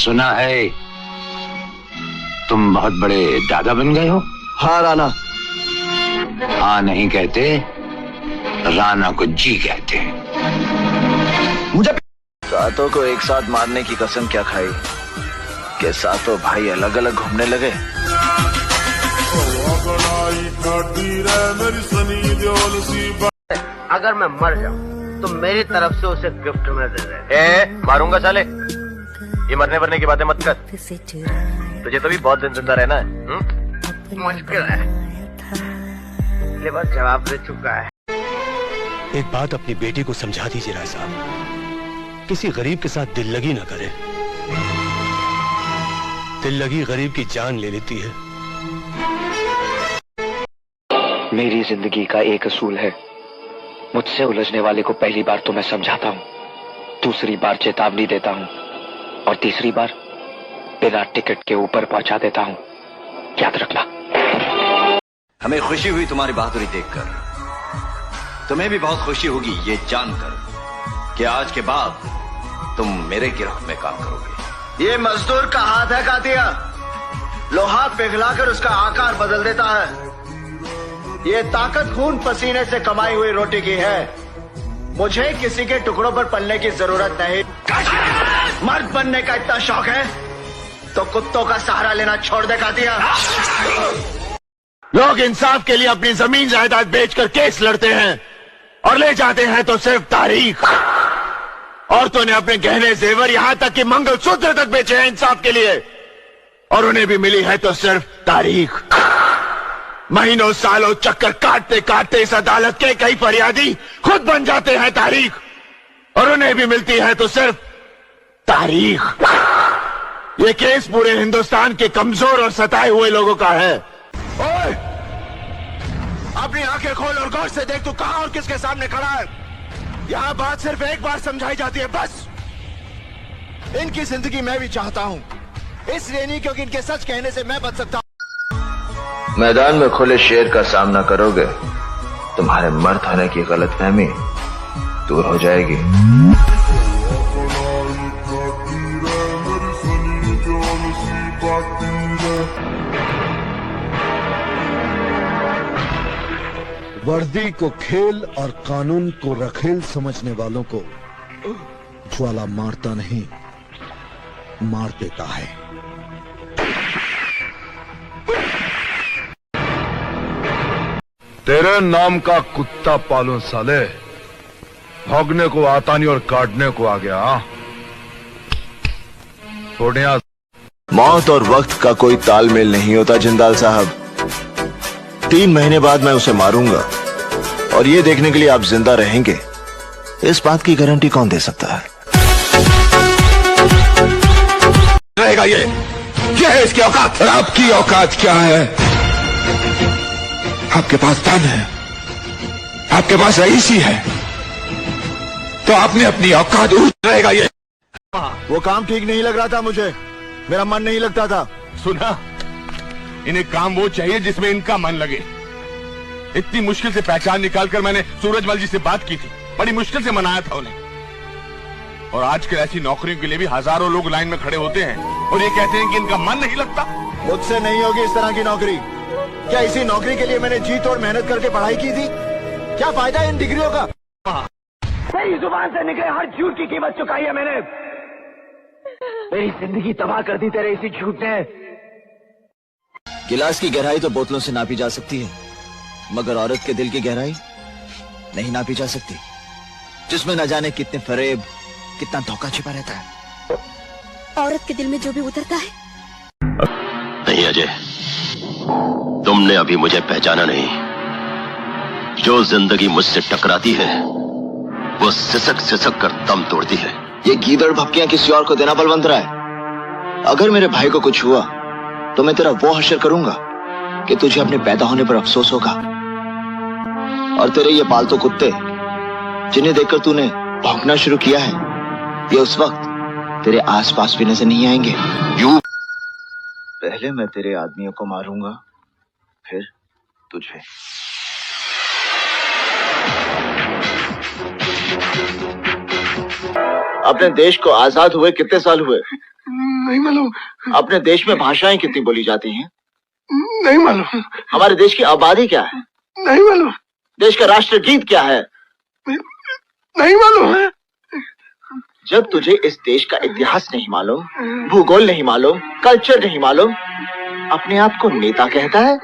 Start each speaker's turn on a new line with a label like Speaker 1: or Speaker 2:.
Speaker 1: सुना है तुम बहुत बड़े दादा बन गए हो।
Speaker 2: हाँ राणा।
Speaker 1: हाँ नहीं कहते, राणा को जी कहते हैं।
Speaker 2: मुझे सातों को एक साथ मारने की कसम क्या खाई कि सातों भाई अलग अलग घूमने लगे।
Speaker 3: अगर मैं मर जाऊं तो मेरी तरफ से उसे गिफ्ट में दे दे। मारूंगा साले, ये मरने वरने की बातें मत कर। तुझे तो भी बहुत दिन जिंदा रहना है। मुश्किल है, लेकिन जवाब दे चुका है।
Speaker 4: एक बात अपनी बेटी को समझा दीजिए राय साहब, किसी गरीब के साथ दिल लगी ना करे। दिल लगी गरीब की जान ले लेती है।
Speaker 5: मेरी जिंदगी का एक असूल है, मुझसे उलझने वाले को पहली बार तो मैं समझाता हूँ, दूसरी बार चेतावनी देता हूँ और तीसरी बार बिना टिकट के ऊपर पहुंचा देता हूँ। याद रखना।
Speaker 2: हमें खुशी हुई तुम्हारी बहादुरी देखकर, तुम्हें भी बहुत खुशी होगी ये जानकर कि आज के बाद तुम मेरे गिरोह में काम करोगे। ये मजदूर का हाथ है कातिया, लोहा पिघलाकर उसका आकार बदल देता है। ये ताकत खून पसीने से कमाई हुई रोटी की है। मुझे किसी के टुकड़ों पर पलने की जरूरत नहीं। मर्द बनने का इतना शौक है तो कुत्तों का सहारा लेना छोड़ दे कातिया।
Speaker 6: लोग इंसाफ के लिए अपनी जमीन जायदाद बेचकर केस लड़ते हैं और ले जाते हैं तो सिर्फ तारीख। औरतों ने अपने गहने जेवर यहां तक कि मंगलसूत्र तक बेचे हैं इंसाफ के लिए, और उन्हें भी मिली है तो सिर्फ तारीख। महीनों सालों चक्कर काटते काटते इस अदालत के कई फरियादी खुद बन जाते हैं तारीख, और उन्हें भी मिलती है तो सिर्फ तारीख। ये केस पूरे हिंदुस्तान के कमजोर और सताए हुए लोगों का है। ओए, अपनी आंखें खोल और गौर से देख तू कहां और किसके सामने खड़ा है। यहां बात सिर्फ एक बार समझाई जाती है, बस। इनकी जिंदगी मैं भी चाहता हूं, इसलिए नहीं क्योंकि इनके सच कहने से मैं बच सकता हूं।
Speaker 2: मैदान में खुले शेर का सामना करोगे, तुम्हारे मर्द होने की गलतफहमी दूर हो जाएगी।
Speaker 7: वर्दी को खेल और कानून को रखेल समझने वालों को ज्वाला मारता नहीं, मार देता है।
Speaker 6: तेरे नाम का कुत्ता पालूं साले, भौंकने को आता नहीं और काटने को आ गया। थोड़िया
Speaker 2: मौत और वक्त का कोई तालमेल नहीं होता जिंदाल साहब। 3 महीने बाद मैं उसे मारूंगा, और ये देखने के लिए आप जिंदा रहेंगे, इस बात की गारंटी कौन दे सकता है?
Speaker 6: रहेगा ये? क्या है इसकी औकात? आपकी औकात क्या है? आपके पास धन है, आपके पास रईसी है, तो आपने अपनी औकात रहेगा ये?
Speaker 7: वो काम ठीक नहीं लग रहा था मुझे, मेरा मन नहीं लगता था।
Speaker 6: सुना, इन्हें काम वो चाहिए जिसमें इनका मन लगे। इतनी मुश्किल से पहचान निकालकर मैंने सूरजमल जी से बात की थी, बड़ी मुश्किल से मनाया था उन्हें। और आजकल ऐसी नौकरियों के लिए भी हजारों लोग लाइन में खड़े होते हैं और ये कहते हैं कि इनका मन नहीं लगता।
Speaker 7: मुझसे नहीं होगी इस तरह की नौकरी। क्या इसी नौकरी के लिए मैंने जी तोड़ मेहनत करके पढ़ाई की थी? क्या फायदा इन डिग्रियों का?
Speaker 3: मेरी जुबान से निकले हर झूठ की कीमत चुकाई है मैंने। मेरी जिंदगी तबाह कर दी तेरे इसी झूठ ने।
Speaker 2: गिलास की गहराई तो बोतलों से नापी जा सकती है, मगर औरत के दिल की गहराई नहीं नापी जा सकती, जिसमें न जाने कितने फरेब, कितना धोखा छिपा रहता है।
Speaker 8: औरत के दिल में जो भी उतरता है।
Speaker 9: नहीं अजय, तुमने अभी मुझे पहचाना नहीं। जो जिंदगी मुझसे टकराती है वो सिसक सिसक कर दम तोड़ती है।
Speaker 2: ये गीदड़ भपकियां किसी और को देना बलवंत रहा है। अगर मेरे भाई को कुछ हुआ तो मैं तेरा वो हश्र करूंगा कि तुझे अपने पैदा होने पर अफसोस होगा, और तेरे ये पालतू कुत्ते जिन्हें देखकर तूने भौंकना शुरू किया है, ये उस वक्त तेरे आसपास भी नजर नहीं आएंगे। पहले मैं तेरे आदमियों को मारूंगा, फिर तुझे।
Speaker 6: अपने देश को आजाद हुए कितने साल हुए?
Speaker 10: नहीं मालूम।
Speaker 6: अपने देश में भाषाएं कितनी बोली जाती हैं?
Speaker 10: नहीं मालूम।
Speaker 6: हमारे देश की आबादी क्या है?
Speaker 10: नहीं मालूम।
Speaker 6: देश का राष्ट्रगीत क्या है?
Speaker 10: नहीं मालूम है।
Speaker 6: जब तुझे इस देश का इतिहास नहीं मालूम, भूगोल नहीं मालूम, कल्चर नहीं मालूम, अपने आप को नेता कहता है?